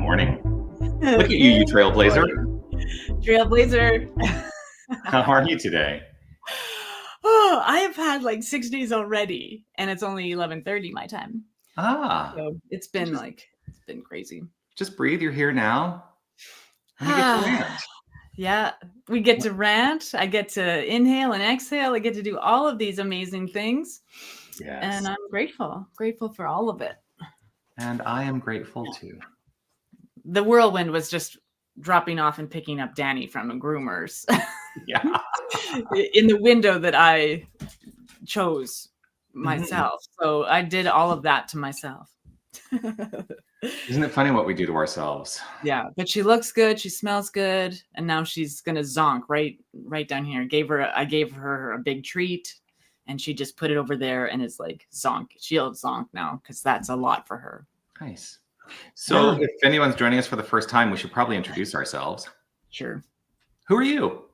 morning. Look at you, you trailblazer. Trailblazer. How are you today? Oh, I have had like 6 days already, and it's only 11:30 my time. So it's been crazy. Just breathe. You're here now. And we get to rant. Yeah, we get to rant. I get to inhale and exhale. I get to do all of these amazing things. Yes. And I'm grateful for all of it. And I am grateful too. The whirlwind was just dropping off and picking up Danny from a groomer's. Yeah. In the window that I chose myself. So I did all of that to myself. Isn't it funny what we do to ourselves? Yeah, but she looks good, she smells good, and now she's gonna zonk right down here. I gave her a big treat, and she just put it over there, and it's like zonk. She'll zonk now because that's a lot for her. Nice. So if anyone's joining us for the first time, we should probably introduce ourselves. Sure. Who are you?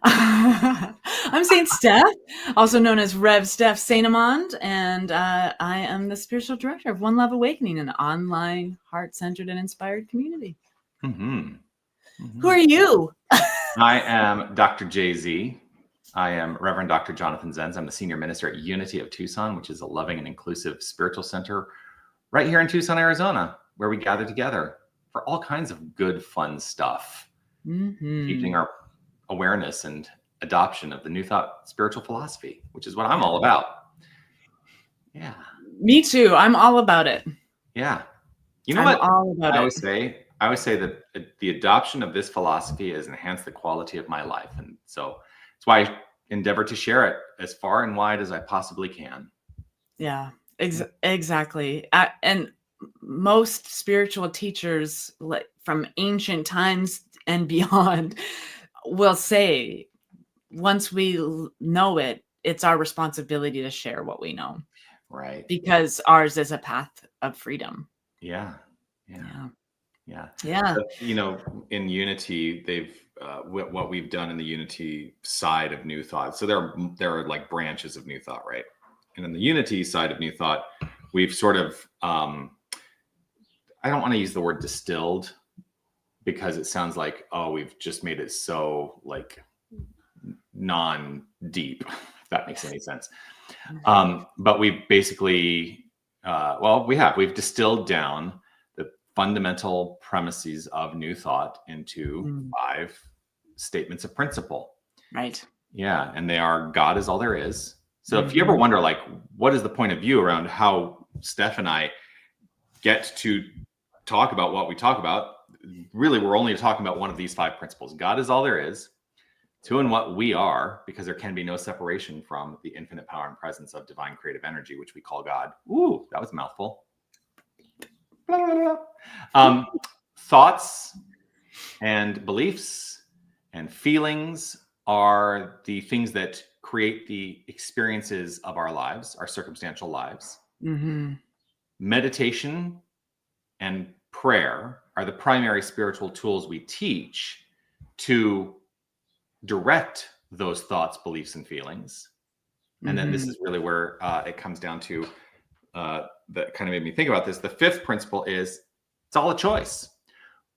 I'm Saint Steph, also known as Rev Steph St. Amand, and I am the spiritual director of One Love Awakening, an online, heart-centered, and inspired community. Who are you? I am Dr. JZ. I am Reverend Dr. Jonathan Zenz. I'm the senior minister at Unity of Tucson, which is a loving and inclusive spiritual center right here in Tucson, Arizona, where we gather together for all kinds of good, fun stuff, deepening our awareness and adoption of the New Thought spiritual philosophy, which is what I'm all about. Yeah. Me too. I'm all about it. Yeah. You know I always say that the adoption of this philosophy has enhanced the quality of my life. And so it's why I endeavor to share it as far and wide as I possibly can. Yeah, exactly. And most spiritual teachers from ancient times and beyond will say, once we know it, it's our responsibility to share what we know. Right. Because ours is a path of freedom. Yeah. But, in Unity, they've what we've done in the Unity side of New Thought. So there are like branches of New Thought, right? And in the Unity side of New Thought, we've sort of I don't want to use the word distilled, because it sounds like, we've just made it so like non-deep, if that makes any sense. But we basically, we've distilled down the fundamental premises of New Thought into 5 statements of principle. Right. Yeah. And they are: God is all there is. So if you ever wonder, like, what is the point of view around how Steph and I get to talk about what we talk about, really, we're only talking about one of these 5 principles. God is all there is. 2, and what we are, because there can be no separation from the infinite power and presence of divine creative energy, which we call God. Ooh, that was a mouthful. Thoughts and beliefs and feelings are the things that create the experiences of our lives, our circumstantial lives. Meditation and prayer are the primary spiritual tools we teach to direct those thoughts, beliefs, and feelings. And then this is really where it comes down to, that kind of made me think about this. The 5th principle is, it's all a choice.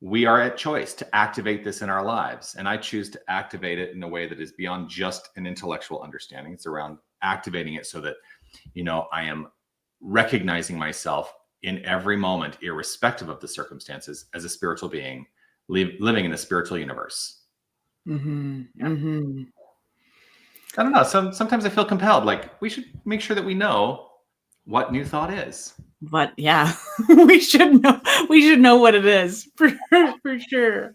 We are at choice to activate this in our lives. And I choose to activate it in a way that is beyond just an intellectual understanding. It's around activating it so that, I am recognizing myself in every moment, irrespective of the circumstances, as a spiritual being living in a spiritual universe. I don't know. Sometimes I feel compelled, like, we should make sure that we know what New Thought is. But yeah, we should know. We should know what it is for sure.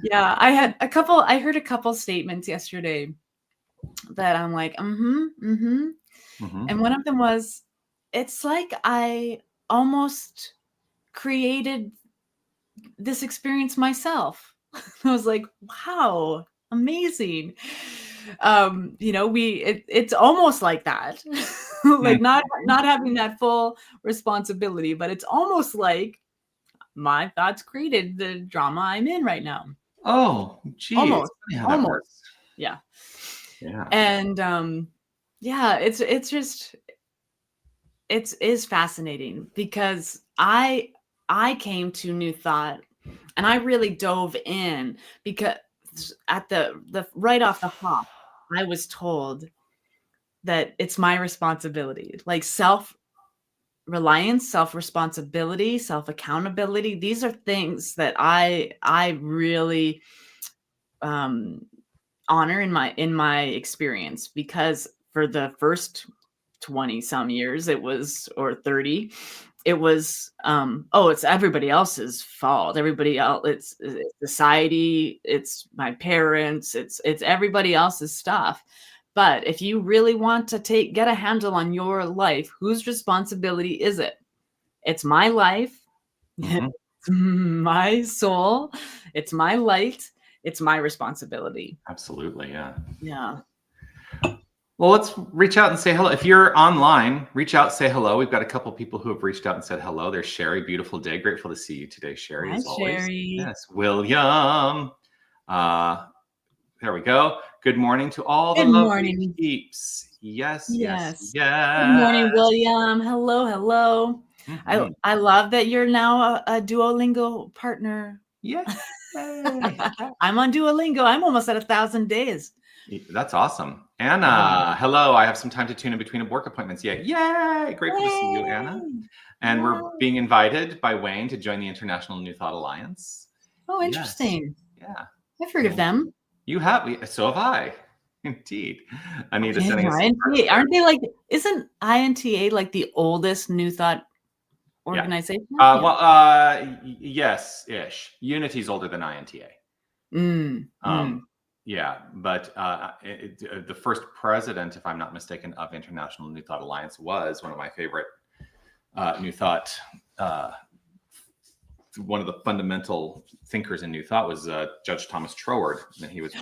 Yeah, I heard a couple statements yesterday that I'm like, and one of them was, it's like I almost created this experience myself. I was like, wow, amazing. It's almost like that. Like not having that full responsibility, but it's almost like my thoughts created the drama I'm in right now. Oh, geez. Almost. Yeah. And it's fascinating, because I I came to New Thought and I really dove in because at the right off the hop, I was told that it's my responsibility, like self-reliance, self-responsibility, self-accountability. These are things that I really honor in my experience, because for the first 20 some years it was, or 30, it was oh, it's everybody else's fault, everybody else, it's society, it's my parents, it's everybody else's stuff. But if you really want to get a handle on your life, whose responsibility is it? It's my life. Mhm. It's my soul, it's my light, it's my responsibility. Absolutely. Yeah. Yeah. Well, let's reach out and say hello. If you're online, reach out, say hello. We've got a couple people who have reached out and said hello. There's Sherry. Beautiful day. Grateful to see you today, Sherry, Hi, as always. Sherry. Yes. William. There we go. Good morning to all the Good lovely morning. peeps. Yes, yes, Yes. yes. Good morning, William. Hello, hello. Mhm. I love that you're now a Duolingo partner. Yeah. I'm on Duolingo. I'm almost at 1,000 days. That's awesome. Anna, Wow. hello. I have some time to tune in between work appointments. Yay. Grateful to see you, Anna. And we're being invited by Wayne to join the International New Thought Alliance. Oh, interesting. Yes. Yeah. I've heard of them. You have. So have I. Indeed. Anita Okay, sending us INTA. Aren't they like, isn't INTA like the oldest New Thought organization? Yes-ish. Unity's older than INTA. Yeah, but the first president, if I'm not mistaken, of International New Thought Alliance was one of my favorite New Thought. One of the fundamental thinkers in New Thought was Judge Thomas Troward, and he was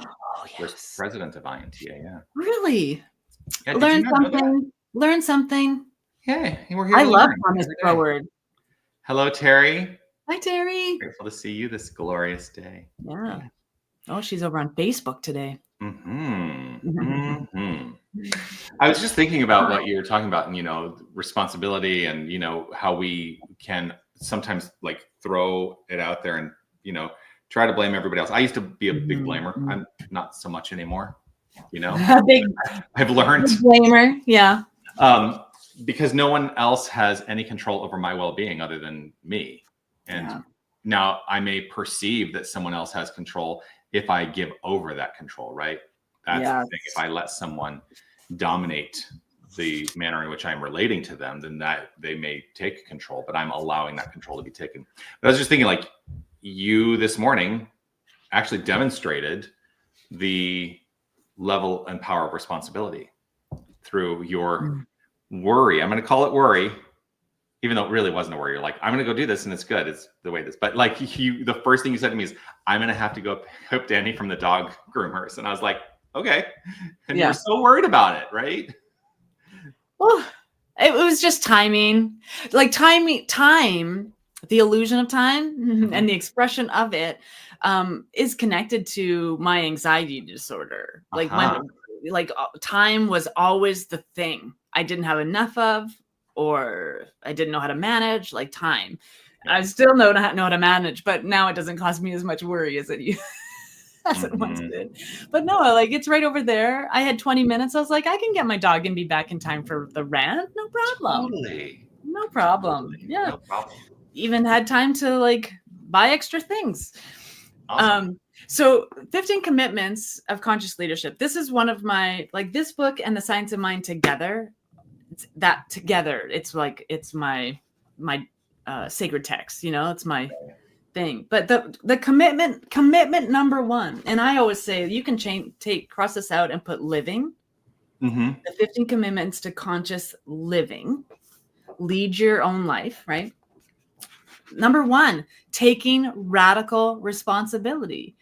first president of INTA. Yeah. Really? Yeah, Learn something. Learn something. Yeah, we're here. I love Thomas Troward. Hello, Terry. Hi, Terry. Grateful to see you this glorious day. Yeah. Oh, she's over on Facebook today. I was just thinking about what you're talking about, and responsibility, and how we can sometimes like throw it out there and try to blame everybody else. I used to be a big blamer. I'm not so much anymore. I've learned blamer. Yeah. Because no one else has any control over my well-being other than me. And now I may perceive that someone else has control if I give over that control, right? That's the thing. If I let someone dominate the manner in which I'm relating to them, then that they may take control, but I'm allowing that control to be taken. But I was just thinking, like, you this morning actually demonstrated the level and power of responsibility through your worry. I'm going to call it worry, even though it really wasn't a worry. You're like, I'm going to go do this and it's good. It's the way it is. But like the first thing you said to me is, I'm going to have to go pick up Danny from the dog groomers. And I was like, okay. And you're so worried about it, right? Well, it was just timing, like time, the illusion of time and the expression of it is connected to my anxiety disorder. Like time was always the thing I didn't have enough of, or I didn't know how to manage, like time. I still know how to manage, but now it doesn't cause me as much worry as it once did. But no, like it's right over there. I had 20 minutes. I was like, I can get my dog and be back in time for the rant. No problem. Totally. No problem. Totally. Yeah. No problem. Even had time to like buy extra things. Awesome. So 15 Commitments of Conscious Leadership. This is one of my, like, this book and The Science of Mind together. It's like, it's my sacred text, it's my thing. But the commitment number one, and I always say you can cross this out and put living. The 15 commitments to conscious living. Lead your own life, right? Number one, taking radical responsibility.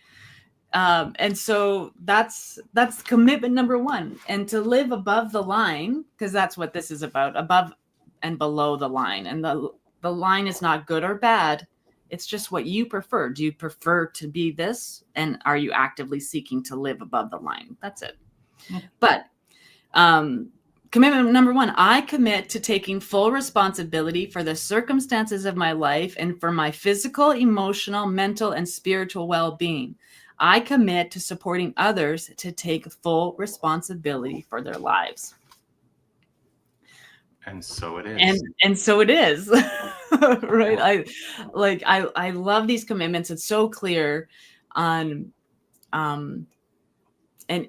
And so that's commitment number one. And to live above the line, because that's what this is about, above and below the line. And the line is not good or bad. It's just what you prefer. Do you prefer to be this? And are you actively seeking to live above the line? That's it. But commitment number 1, I commit to taking full responsibility for the circumstances of my life and for my physical, emotional, mental, and spiritual well-being. I commit to supporting others to take full responsibility for their lives. And so it is. And so it is. Right. I love these commitments. It's so clear on and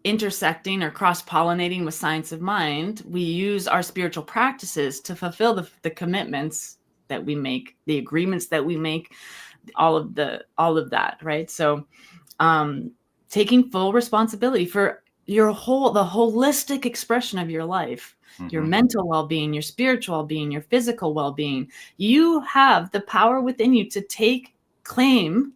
intersecting or cross-pollinating with science of mind. We use our spiritual practices to fulfill the commitments that we make, the agreements that we make, all of that, right? So taking full responsibility for the holistic expression of your life, your mental well-being, your spiritual well-being, your physical well-being. You have the power within you to take claim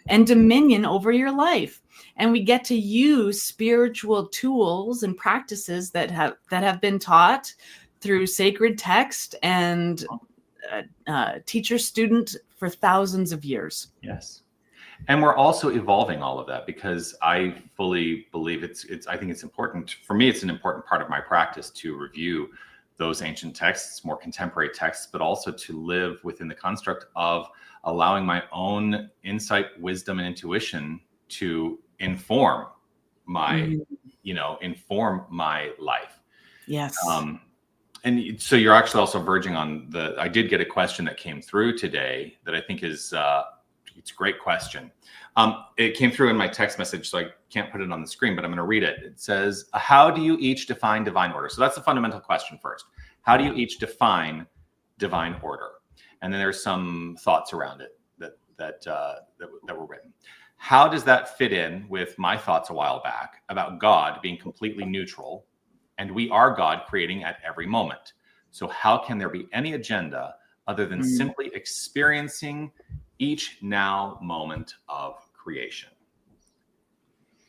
and dominion over your life. And we get to use spiritual tools and practices that have been taught through sacred text and teacher-student for thousands of years. Yes. And we're also evolving all of that, because I fully believe I think it's important. For me, it's an important part of my practice to review those ancient texts, more contemporary texts, but also to live within the construct of allowing my own insight, wisdom, and intuition to inform my life. Yes. And so you're actually also verging on I did get a question that came through today that I think is, it's a great question. It came through in my text message, so I can't put it on the screen, but I'm going to read it. It says, how do you each define divine order? So that's the fundamental question first. How do you each define divine order? And then there's some thoughts around it that were written. How does that fit in with my thoughts a while back about God being completely neutral, and we are God creating at every moment? So how can there be any agenda other than simply experiencing each now moment of creation?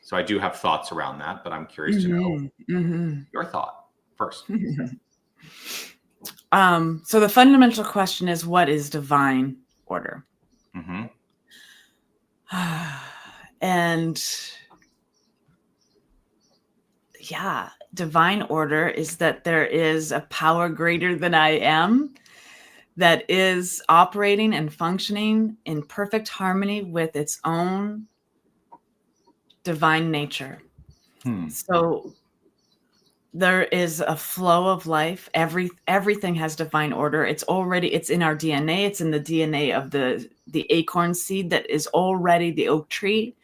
So I do have thoughts around that, but I'm curious to know your thought first. So the fundamental question is, what is divine order? And yeah, divine order is that there is a power greater than I am that is operating and functioning in perfect harmony with its own divine nature. So there is a flow of life. Everything has divine order. It's in our DNA. It's in the DNA of the acorn seed that is already the oak tree.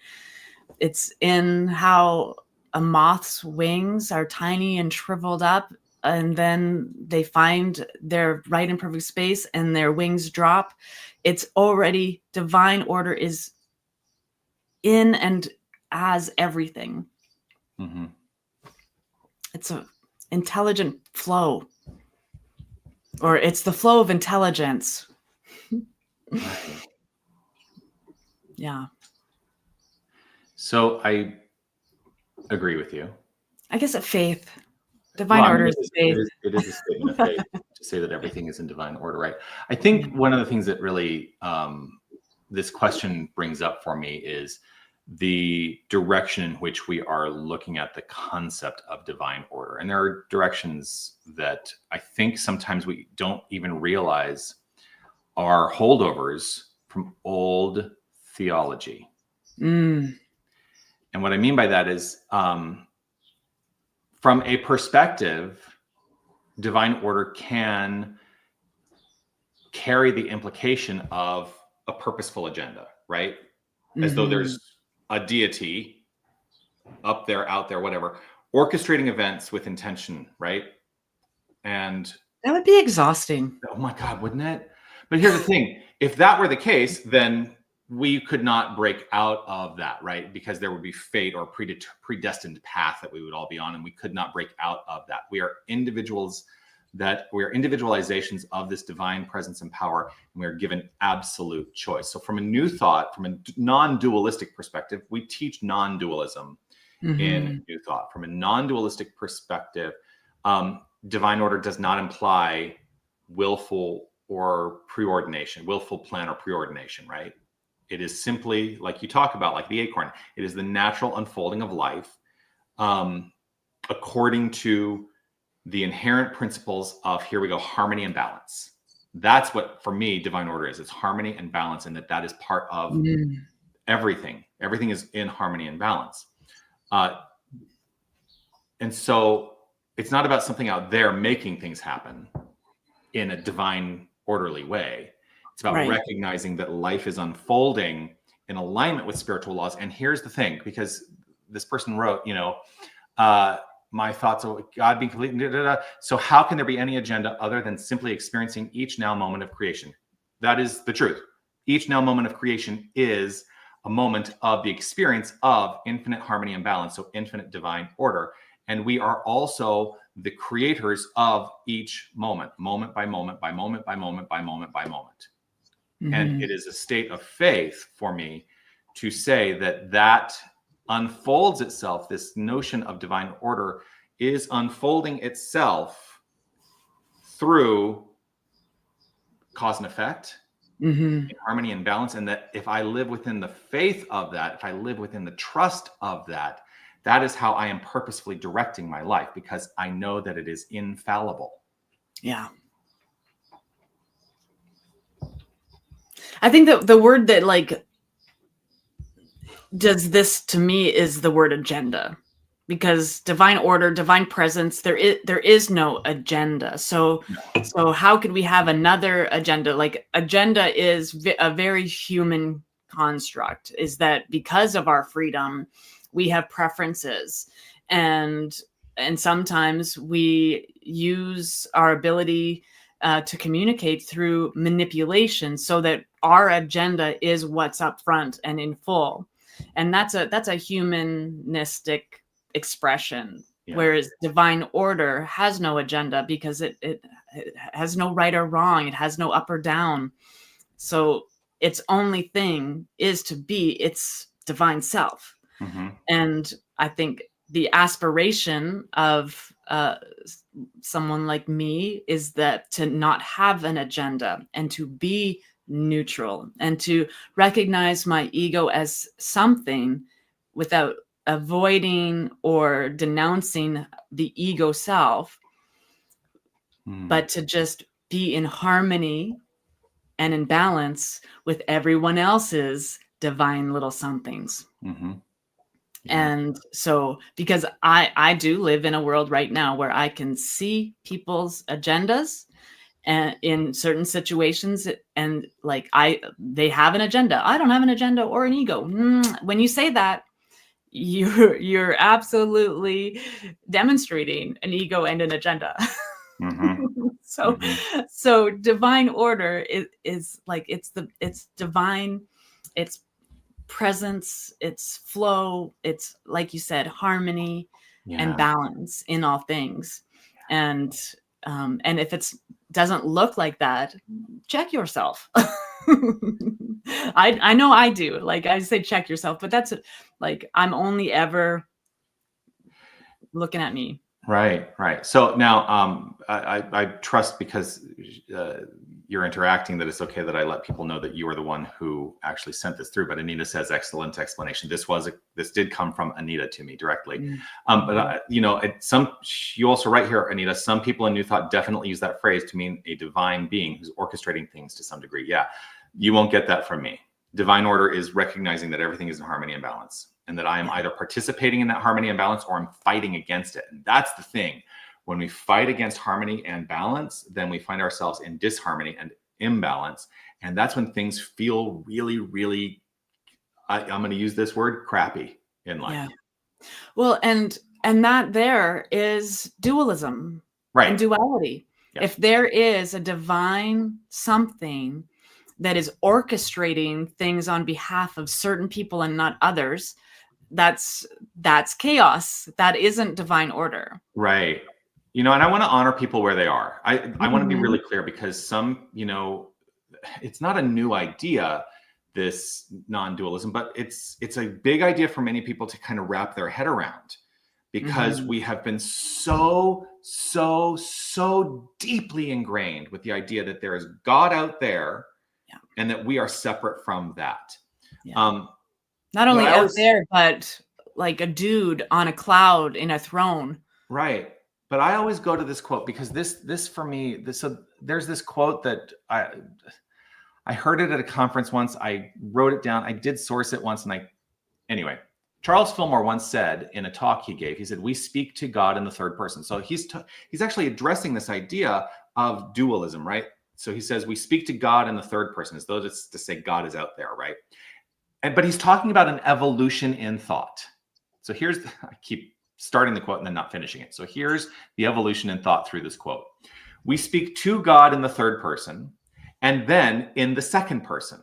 It's in how a moth's wings are tiny and shriveled up, and then they find their right and perfect space and their wings drop. It's already divine order is in and as everything. It's an intelligent flow, or it's the flow of intelligence. Yeah. So I agree with you. I guess faith. Divine order is faith. It is a statement of faith to say that everything is in divine order, right? I think one of the things that really this question brings up for me is the direction in which we are looking at the concept of divine order. And there are directions that I think sometimes we don't even realize are holdovers from old theology. And what I mean by that is, from a perspective, divine order can carry the implication of a purposeful agenda, right? As though there's a deity up there, out there, whatever, orchestrating events with intention, right? And that would be exhausting. Oh my God, wouldn't it? But here's the thing. If that were the case, then we could not break out of that, right? Because there would be fate or predestined path that we would all be on, and we could not break out of that. We are individuals we are individualizations of this divine presence and power, and we are given absolute choice. So from a new thought, from a non-dualistic perspective, we teach non-dualism in new thought. From a non-dualistic perspective, divine order does not imply willful or preordination, willful plan or preordination, right? It is simply, like you talk about, like the acorn. It is the natural unfolding of life according to the inherent principles of, here we go, harmony and balance. That's what, for me, divine order is. It's harmony and balance, and that is part of everything. Everything is in harmony and balance. And so it's not about something out there making things happen in a divine, orderly way. It's about recognizing that life is unfolding in alignment with spiritual laws. And here's the thing, because this person wrote, my thoughts of God being complete. So how can there be any agenda other than simply experiencing each now moment of creation? That is the truth. Each now moment of creation is a moment of the experience of infinite harmony and balance. So infinite divine order. And we are also the creators of each moment, moment by moment, by moment, by moment, by moment, by moment. And it is a state of faith for me to say that unfolds itself. This notion of divine order is unfolding itself through cause and effect, harmony and balance. And that if I live within the faith of that, if I live within the trust of that, that is how I am purposefully directing my life, because I know that it is infallible. Yeah. I think that the word that like does this to me is the word agenda, because divine order, divine presence, there is no agenda. So how could we have another agenda? Like, agenda is a very human construct, is that because of our freedom, we have preferences, and sometimes we use our ability to communicate through manipulation so that our agenda is what's up front and in full. And that's a humanistic expression, whereas divine order has no agenda, because it has no right or wrong. It has no up or down. So its only thing is to be its divine self. And I think the aspiration of someone like me is that to not have an agenda and to be neutral and to recognize my ego as something without avoiding or denouncing the ego self, but to just be in harmony and in balance with everyone else's divine little somethings. And so, because I do live in a world right now where I can see people's agendas and in certain situations, and like they have an agenda. I don't have an agenda or an ego. When you say that, you're absolutely demonstrating an ego and an agenda. So divine order is like, it's divine, it's presence, it's flow, it's, like you said, harmony and balance in all things. And if it doesn't look like that, check yourself. I know I do. Like, I say check yourself, but that's like, I'm only ever looking at me. Right. So now I trust, because you're interacting, that it's okay that I let people know that you are the one who actually sent this through. But Anita says, excellent explanation. This did come from Anita to me directly. But you also write here, Anita, some people in New Thought definitely use that phrase to mean a divine being who's orchestrating things to some degree. Yeah, you won't get that from me. Divine order is recognizing that everything is in harmony and balance, and that I am either participating in that harmony and balance or I'm fighting against it. And that's the thing. When we fight against harmony and balance, then we find ourselves in disharmony and imbalance. And that's when things feel really, really, I'm going to use this word, crappy in life. Yeah. Well, and that there is dualism, right? And duality. Yeah. If there is a divine something that is orchestrating things on behalf of certain people and not others, that's chaos. That isn't divine order. Right. And I want to honor people where they are. I want to be really clear, because some, it's not a new idea, this non-dualism, but it's a big idea for many people to kind of wrap their head around, because we have been so deeply ingrained with the idea that there is God out there, and that we are separate from that. Not only out there, but like a dude on a cloud in a throne. Right. But I always go to this quote because this for me, so there's this quote that I heard it at a conference once. I wrote it down. I did source it once, and anyway, Charles Fillmore once said in a talk he gave, he said, "We speak to God in the third person." So he's actually addressing this idea of dualism, right? So he says we speak to God in the third person, as though it's to say God is out there, right? But he's talking about an evolution in thought. So I keep starting the quote and then not finishing it. So here's the evolution in thought through this quote. We speak to God in the third person, and then in the second person.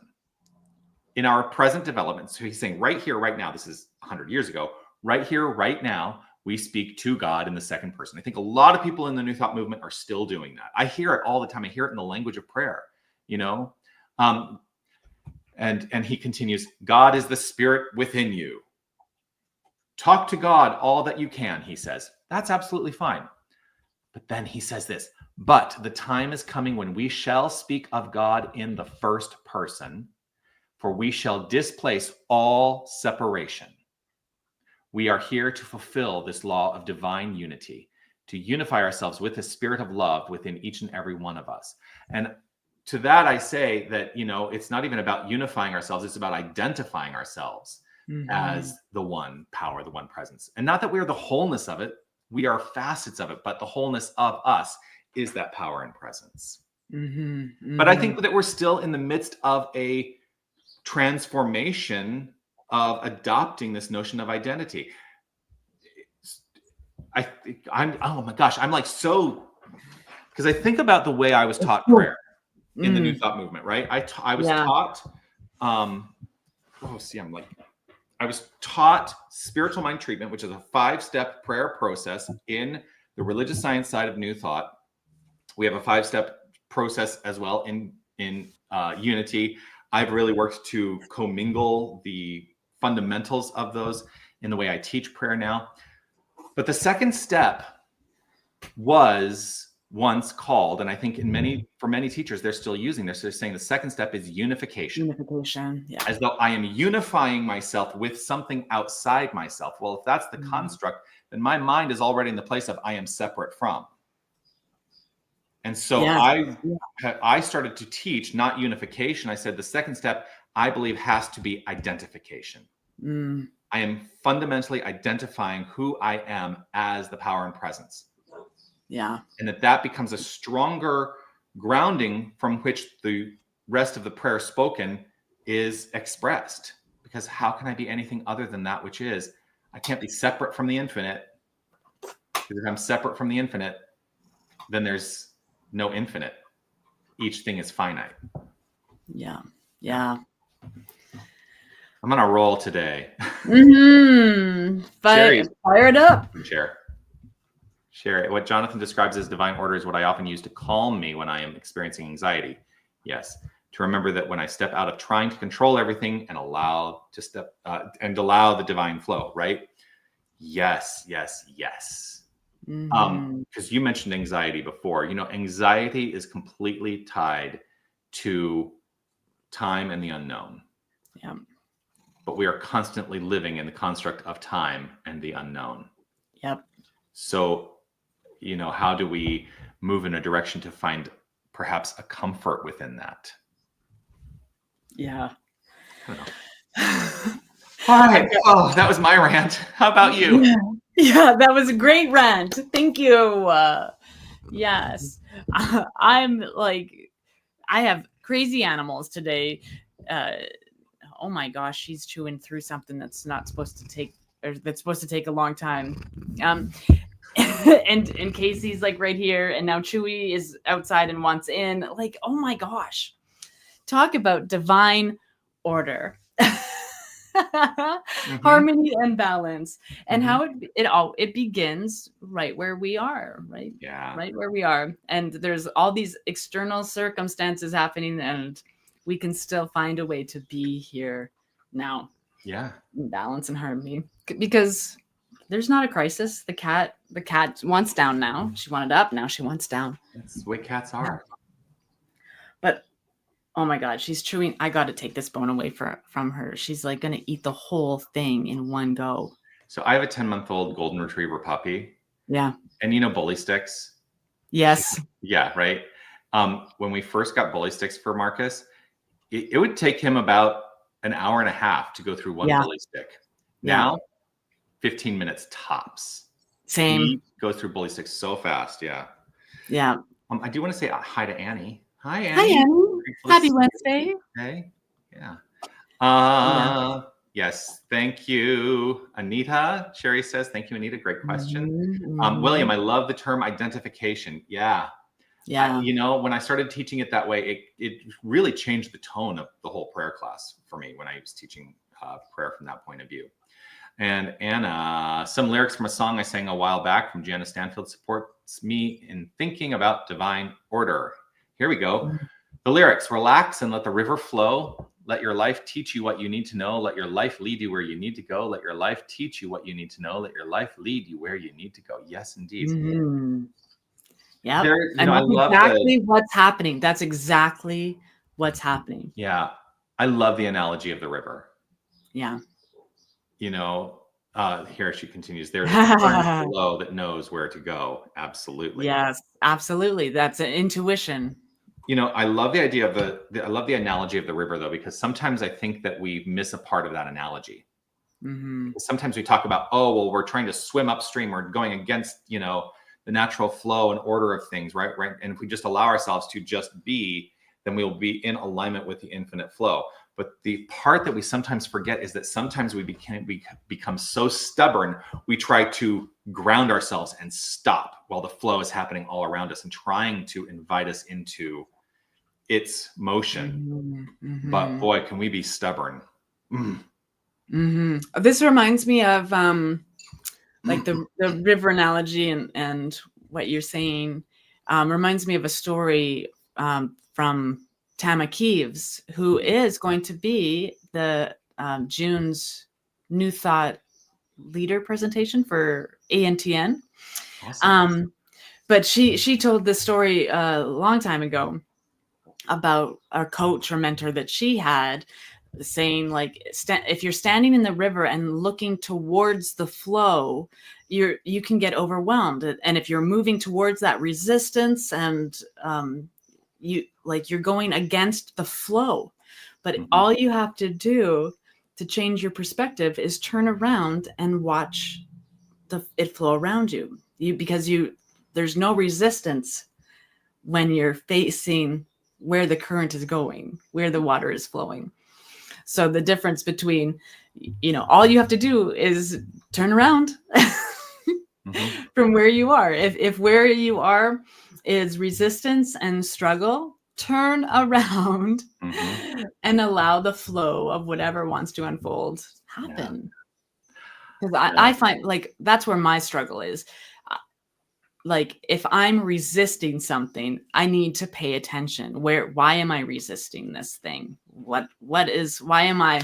In our present development, so he's saying right here, right now, this is 100 years ago, right here, right now, we speak to God in the second person. I think a lot of people in the New Thought movement are still doing that. I hear it all the time. I hear it in the language of prayer, and he continues, God is the spirit within you. Talk to God all that you can, he says. That's absolutely fine. But then he says this, but the time is coming when we shall speak of God in the first person, for we shall displace all separation. We are here to fulfill this law of divine unity, to unify ourselves with the spirit of love within each and every one of us. And to that, I say that, it's not even about unifying ourselves. It's about identifying ourselves as the one power, the one presence. And not that we are the wholeness of it. We are facets of it, but the wholeness of us is that power and presence. But I think that we're still in the midst of a transformation of adopting this notion of identity. Oh my gosh, I'm like so, because I think about the way I was taught prayer in the New Thought movement, right? I was taught, I was taught spiritual mind treatment, which is a 5-step prayer process in the religious science side of New Thought. We have a 5-step process as well in unity. I've really worked to commingle the fundamentals of those in the way I teach prayer now. But the second step was once called, and I think for many teachers, they're still using this. They're saying the second step is unification. Unification, yeah. As though I am unifying myself with something outside myself. Well, if that's the construct, then my mind is already in the place of I am separate from. And so I started to teach not unification. I said the second step, I believe, has to be identification. I am fundamentally identifying who I am as the power and presence. Yeah. And that becomes a stronger grounding from which the rest of the prayer spoken is expressed. Because how can I be anything other than that which is? I can't be separate from the infinite. Because if I'm separate from the infinite, then there's no infinite. Each thing is finite. Yeah. I'm on a roll today. Fire it up. Share it. What Jonathan describes as divine order is what I often use to calm me when I am experiencing anxiety. Yes. To remember that when I step out of trying to control everything and allow the divine flow, right? Yes. Because you mentioned anxiety before. Anxiety is completely tied to time and the unknown. Yeah. But we are constantly living in the construct of time and the unknown. Yep. So, how do we move in a direction to find perhaps a comfort within that? Yeah. I don't know. All right. Oh, that was my rant. How about you? Yeah, that was a great rant. Thank you. Yes. I'm like, I have crazy animals today. Oh my gosh, she's chewing through something that's not supposed to take, or that's supposed to take a long time. And Casey's like right here, and now Chewy is outside and wants in. Like, oh my gosh, talk about divine order. Harmony and balance, and how it begins right where we are, right? Yeah. Right where we are. And there's all these external circumstances happening, and we can still find a way to be here now. Yeah. In balance and harmony. Because there's not a crisis. The cat wants down now. She wanted up, now she wants down. That's the way cats are. But oh my God, she's chewing. I got to take this bone away from her. She's like going to eat the whole thing in one go. So I have a 10-month-old golden retriever puppy. Yeah. And bully sticks. Yes. Yeah, right. When we first got bully sticks for Marcus, it would take him about an hour and a half to go through one bully stick. Now, 15 minutes tops. Same. He goes through bully sticks so fast. Yeah. Yeah. I do want to say hi to Annie. Hi, Annie. Hi, Annie. Happy Wednesday. Okay. Yeah. Yes. Thank you, Anita. Sherry says, thank you, Anita. Great question. William, I love the term identification. Yeah. Yeah. When I started teaching it that way, it really changed the tone of the whole prayer class for me when I was teaching prayer from that point of view. And Anna, some lyrics from a song I sang a while back from Janice Stanfield supports me in thinking about divine order. Here we go. The lyrics: relax and let the river flow. Let your life teach you what you need to know. Let your life lead you where you need to go. Let your life teach you what you need to know. Let your life lead you where you need to go. Yes, indeed. Yeah. And I love exactly what's happening. That's exactly what's happening. Yeah. I love the analogy of the river. Yeah. Here she continues. There's a current below that knows where to go. Absolutely. Yes, absolutely. That's an intuition. I love the idea of I love the analogy of the river, though, because sometimes I think that we miss a part of that analogy. Sometimes we talk about, we're trying to swim upstream. We're going against, the natural flow and order of things, right? And if we just allow ourselves to just be, then we'll be in alignment with the infinite flow. But the part that we sometimes forget is that sometimes we become so stubborn, we try to ground ourselves and stop while the flow is happening all around us and trying to invite us into its motion. But boy, can we be stubborn. This reminds me of like the river analogy and what you're saying reminds me of a story from Tama Keeves, who is going to be the June's New Thought leader presentation for ANTN. Awesome. But she told this story a long time ago about a coach or mentor that she had, saying, like, if you're standing in the river and looking towards the flow, you can get overwhelmed. And if you're moving towards that resistance and you're going against the flow, but all you have to do to change your perspective is turn around and watch it flow around you. Because there's no resistance when you're facing where the current is going, where the water is flowing. So the difference between, all you have to do is turn around from where you are. If where you are is resistance and struggle, turn around and allow the flow of whatever wants to unfold happen. Because I find, like, that's where my struggle is. Like, if I'm resisting something, I need to pay attention. Why am I resisting this thing? Why am I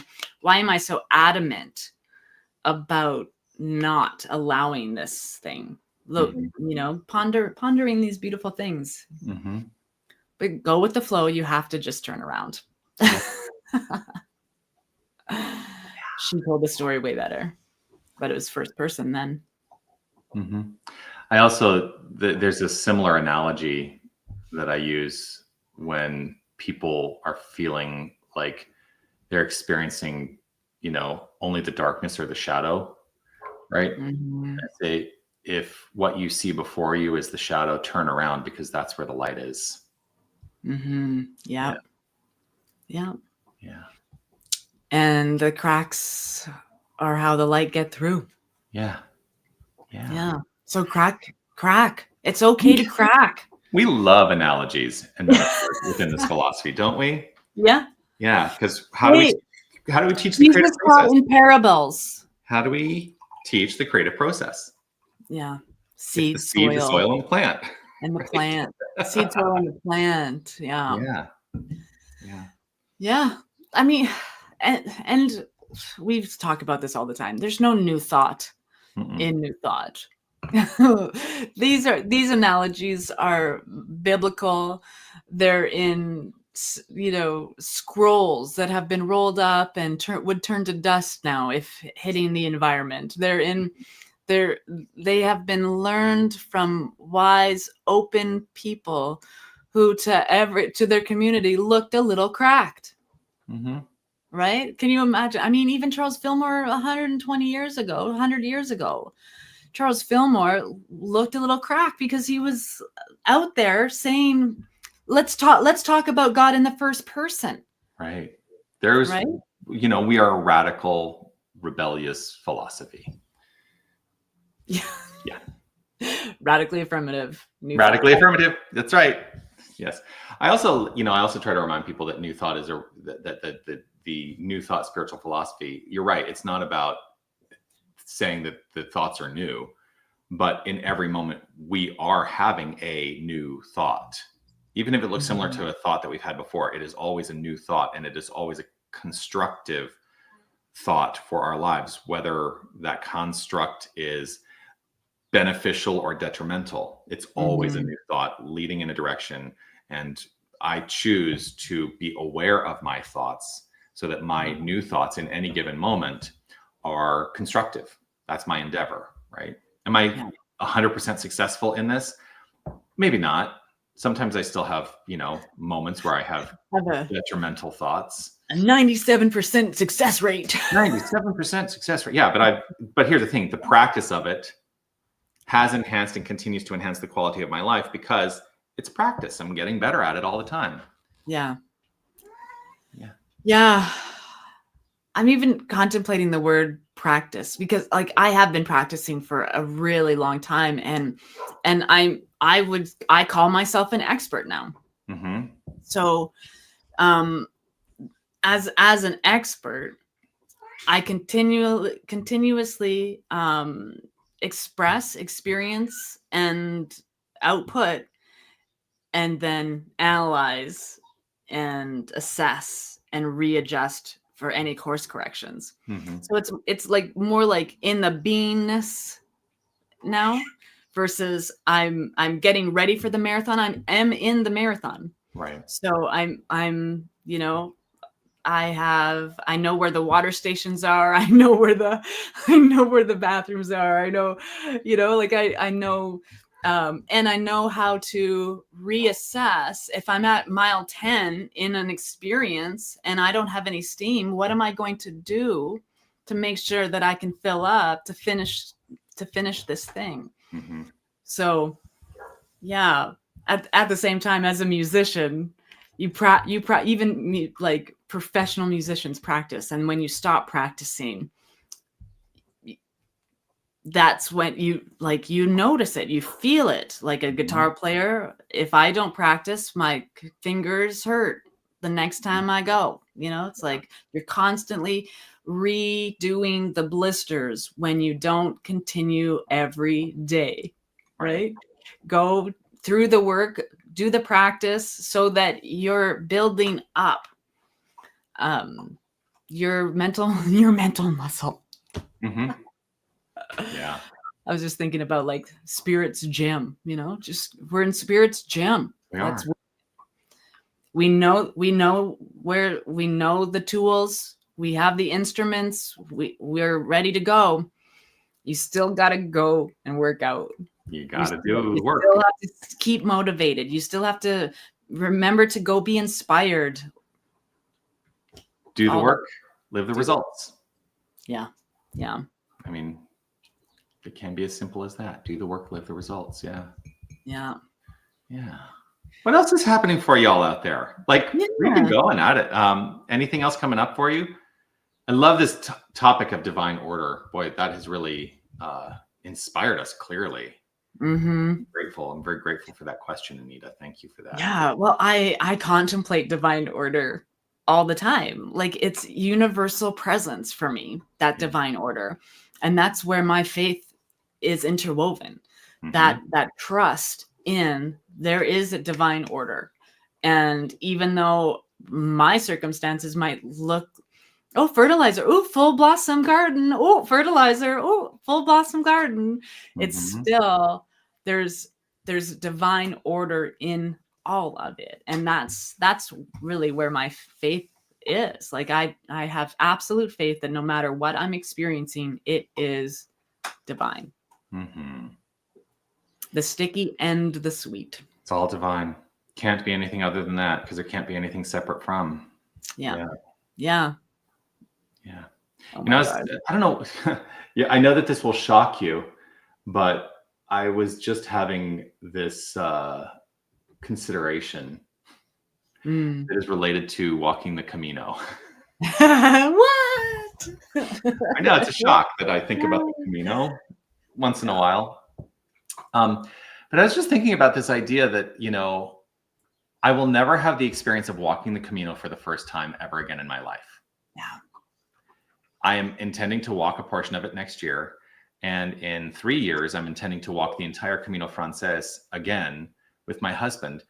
so adamant about not allowing this thing? Look, pondering these beautiful things. But go with the flow. You have to just turn around. She told the story way better, but it was first person then. I also, there's a similar analogy that I use when people are feeling like they're experiencing, only the darkness or the shadow, right? I say, if what you see before you is the shadow, turn around, because that's where the light is. Yeah. And the cracks are how the light get through. Yeah. So crack. It's okay to crack. We love analogies and metaphors within this philosophy, don't we? Yeah. Yeah, because how do we teach the creative process? In parables. How do we teach the creative process? Yeah. The seed, the soil, and the plant. And the plant. Seed, soil, and the plant. Yeah. I mean, and we've talked about this all the time. There's no new thought in New Thought. These analogies are biblical. They're in scrolls that have been rolled up and would turn to dust now if hitting the environment. They're in they have been learned from wise, open people who to their community looked a little cracked. Mm-hmm. Right? Can you imagine? I mean, even Charles Fillmore 100 years ago, Charles Fillmore looked a little cracked because he was out there saying, let's talk about God in the first person. Right. There's, right? We are a radical, rebellious philosophy. Yeah. Yeah. Radically affirmative. Radically affirmative. That's right. Yes. I also try to remind people that New Thought is the New Thought spiritual philosophy. You're right. It's not about saying that the thoughts are new, but in every moment we are having a new thought. Even if it looks similar to a thought that we've had before, it is always a new thought, and it is always a constructive thought for our lives, whether that construct is beneficial or detrimental. It's always a new thought leading in a direction, and I choose to be aware of my thoughts so that my new thoughts in any given moment are constructive. That's my endeavor, right? Am I 100% successful in this? Maybe not. Sometimes I still have, moments where I have detrimental thoughts. A 97% success rate. 97% success rate. Yeah, but here's the thing: the practice of it has enhanced and continues to enhance the quality of my life because it's practice. I'm getting better at it all the time. Yeah. Yeah. Yeah. I'm even contemplating the word practice because I have been practicing for a really long time, and I call myself an expert now. Mm-hmm. So as an expert, I continuously express, experience, and output, and then analyze and assess and readjust for any course corrections. So it's like more like in the beingness now versus I'm getting ready for the marathon. I am in the marathon. Right. So I'm I know where the water stations are. I know where the bathrooms are. I know, I know, and I know how to reassess if I'm at mile 10 in an experience and I don't have any steam. What am I going to do to make sure that I can fill up to finish this thing? So, yeah. At the same time, as a musician, even like professional musicians practice, and when you stop practicing, that's when you notice it, you feel it. Like a guitar player, if I don't practice, my fingers hurt the next time I go. It's like you're constantly redoing the blisters when you don't continue every day, right? Go through the work, do the practice so that you're building up your mental muscle. Yeah. I was just thinking about like Spirit's gym, we're in Spirit's gym. We know the tools, we have the instruments, we're ready to go. You still got to go and work out. You got to do the work. You still have to keep motivated. You still have to remember to go be inspired. Do the work, live the results. Yeah. Yeah. I mean, it can be as simple as that. Do the work, live the results. Yeah. Yeah. Yeah. What else is happening for y'all out there? We've been going at it. Anything else coming up for you? I love this topic of divine order. Boy, that has really inspired us clearly. I'm very grateful for that question, Anita. Thank you for that. Yeah. Well, I contemplate divine order all the time. Like it's universal presence for me, that divine order. And that's where my faith is interwoven. That trust in there is a divine order. And even though my circumstances might look, fertilizer, full blossom garden, fertilizer, full blossom garden, it's still there's divine order in all of it. And that's really where my faith is. Like I have absolute faith that no matter what I'm experiencing, it is divine. Mm-hmm. The sticky and the sweet. It's all divine. Can't be anything other than that, because there can't be anything separate from. Yeah. Yeah. Yeah. Oh You know, my God. I don't know. Yeah, I know that this will shock you, but I was just having this consideration that is related to walking the Camino. What? I know it's a shock that I think about the Camino once in a while. But I was just thinking about this idea that, you know, I will never have the experience of walking the Camino for the first time ever again in my life. Yeah. I am intending to walk a portion of it next year. And in 3 years, I'm intending to walk the entire Camino Frances again with my husband.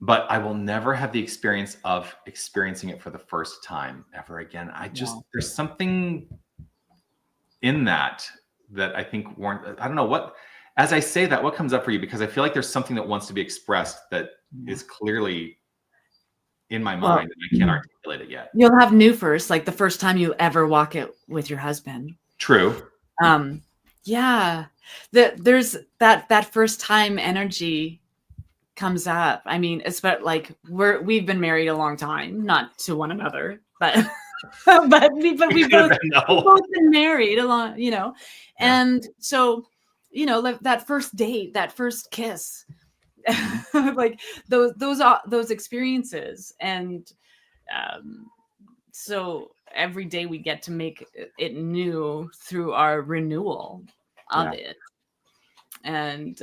But I will never have the experience of experiencing it for the first time ever again. There's something in that I think I don't know what, as I say that, what comes up for you? Because I feel like there's something that wants to be expressed that is clearly in my mind and I can't articulate it yet. You'll have new first, like the first time you ever walk it with your husband. True. Yeah. There's that first time energy comes up. I mean, it's about like we've been married a long time, not to one another, but we've both been married a long, you know. Yeah. And so, you know, like that first date, that first kiss, like those experiences. And so every day we get to make it new through our renewal of it. And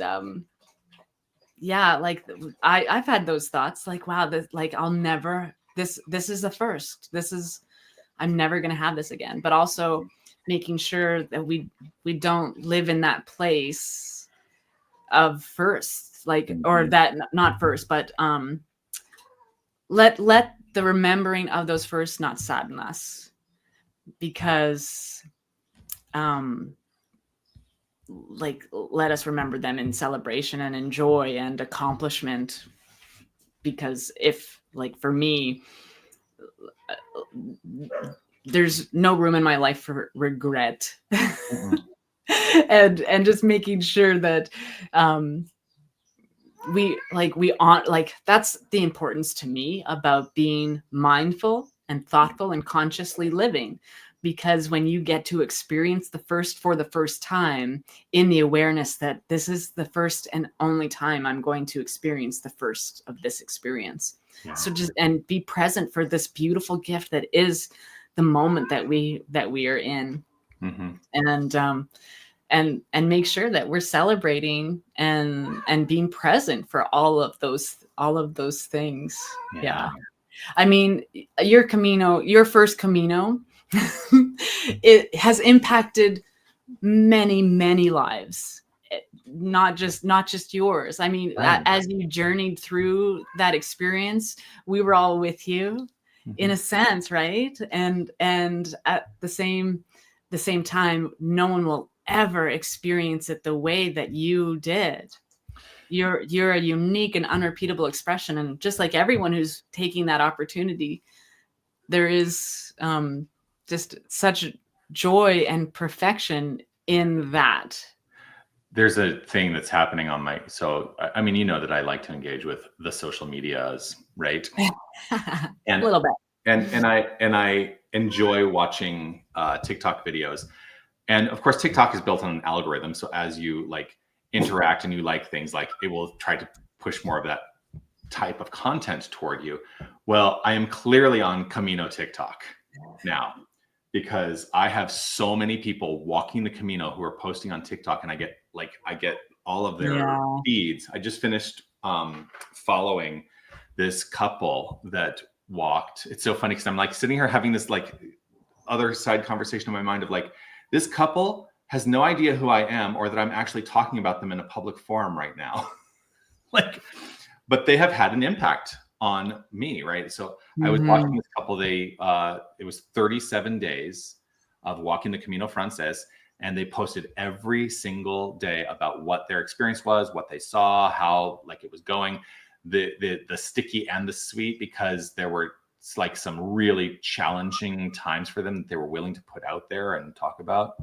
yeah, like I've had those thoughts like, wow, like I'll never, this is the first, I'm never going to have this again. But also making sure that we don't live in that place of first, like, or that not first, but let the remembering of those first not sadden us, because like let us remember them in celebration and in joy and accomplishment. Because if, like, for me, there's no room in my life for regret. and just making sure that that's the importance to me about being mindful and thoughtful and consciously living. Because when you get to experience the first for the first time, in the awareness that this is the first and only time I'm going to experience the first of this experience. Yeah. So and be present for this beautiful gift that is the moment that we are in. Mm-hmm. And make sure that we're celebrating and being present for all of those things. Yeah. I mean, your first Camino, it has impacted many, many lives, not just yours. I mean, as you journeyed through that experience, we were all with you, in a sense, right? And at the same time, no one will ever experience it the way that you did. You're a unique and unrepeatable expression, and just like everyone who's taking that opportunity, there is just such joy and perfection in that. There's a thing that's happening on so I mean, you know that I like to engage with the social medias, right? And a little bit. And I enjoy watching TikTok videos. And of course, TikTok is built on an algorithm. So as you like interact and you like things, like it will try to push more of that type of content toward you. Well, I am clearly on Camino TikTok now, because I have so many people walking the Camino who are posting on TikTok, and I get all of their feeds. I just finished following this couple that walked. It's so funny because I'm like sitting here having this like other side conversation in my mind of like, this couple has no idea who I am or that I'm actually talking about them in a public forum right now. But they have had an impact on me, right? So I was watching this couple. It was 37 days of walking the Camino Frances, and they posted every single day about what their experience was, what they saw, how like it was going, the sticky and the sweet, because there were like some really challenging times for them that they were willing to put out there and talk about.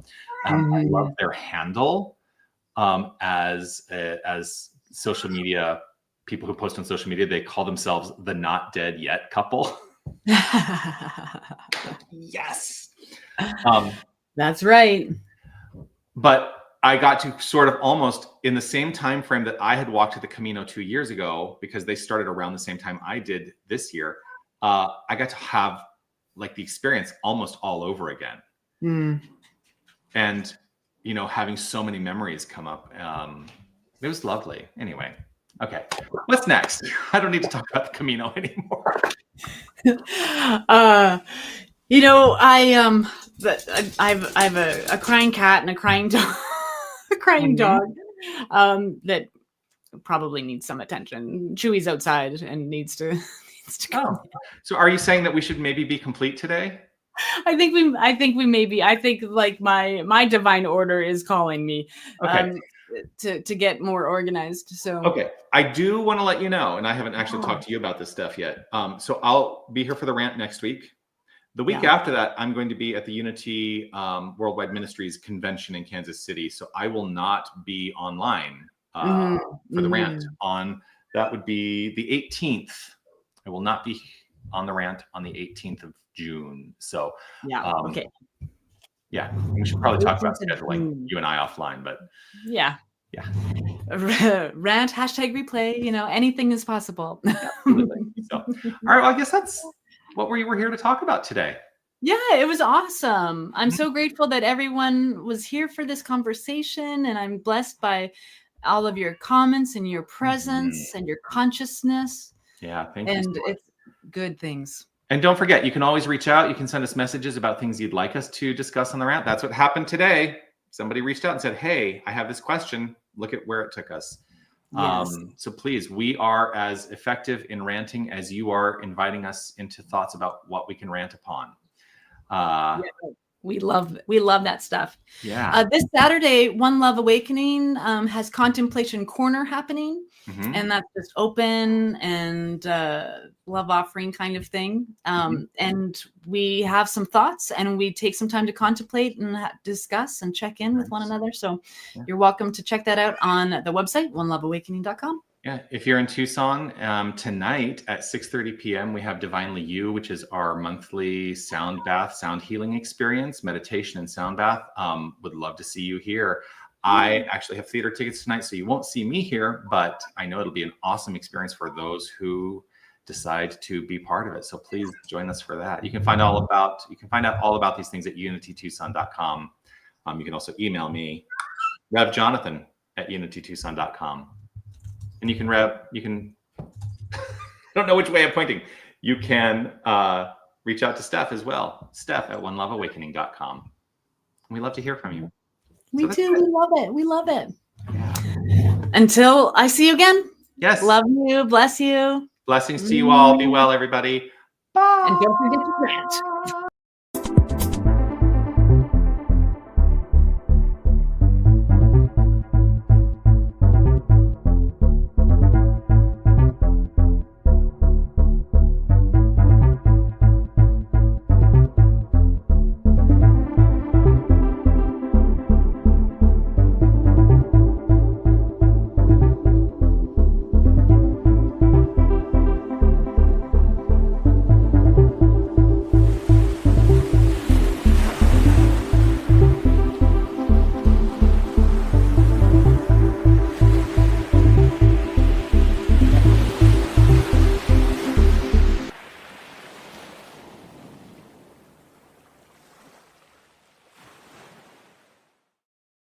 I love their handle as social media people who post on social media, they call themselves the not dead yet couple. Yes. That's right. But I got to sort of almost in the same time frame that I had walked to the Camino 2 years ago, because they started around the same time I did this year. I got to have like the experience almost all over again. And, you know, having so many memories come up. It was lovely. Anyway. Okay. What's next? I don't need to talk about the Camino anymore. You know, I have a crying cat and a crying dog, that probably needs some attention. Chewy's outside and needs to come. So are you saying that we should maybe be complete today? I think we may be. I think like my divine order is calling me. Okay. To get more organized. So okay, I do want to let you know, and I haven't actually talked to you about this stuff yet. So I'll be here for the rant next week. The week after that, I'm going to be at the Unity Worldwide Ministries convention in Kansas City. So I will not be online for the rant on, that would be the 18th. I will not be on the rant on the 18th of June. So okay. Yeah, we should probably talk about scheduling you and I offline, but yeah. Rant, hashtag replay, you know, anything is possible. Absolutely. So, all right, well, I guess that's what we were here to talk about today. Yeah, it was awesome. I'm so grateful that everyone was here for this conversation, and I'm blessed by all of your comments and your presence and your consciousness. Yeah, thank you. And it's good things. And don't forget, you can always reach out. You can send us messages about things you'd like us to discuss on the rant. That's what happened today. Somebody reached out and said, hey, I have this question. Look at where it took us. Yes. So please, we are as effective in ranting as you are inviting us into thoughts about what we can rant upon. We love that stuff. Yeah. This Saturday, One Love Awakening has Contemplation Corner happening. And that's just open and love offering kind of thing. And we have some thoughts and we take some time to contemplate and discuss and check in with one another. So you're welcome to check that out on the website, oneloveawakening.com. Yeah, if you're in Tucson, tonight at 6:30 p.m., we have Divinely You, which is our monthly sound bath, sound healing experience, meditation and sound bath. Would love to see you here. I actually have theater tickets tonight, so you won't see me here, but I know it'll be an awesome experience for those who decide to be part of it. So please join us for that. You can find out all about these things at unitytucson.com. You can also email me, revjonathan@unitytucson.com. And you can I don't know which way I'm pointing. You can reach out to Steph as well. Steph@oneloveawakening.com. We love to hear from you. We too. We love it. We love it. Yeah. Until I see you again. Yes. Love you. Bless you. Blessings to you all. Be well, everybody. Bye. And don't forget to rant.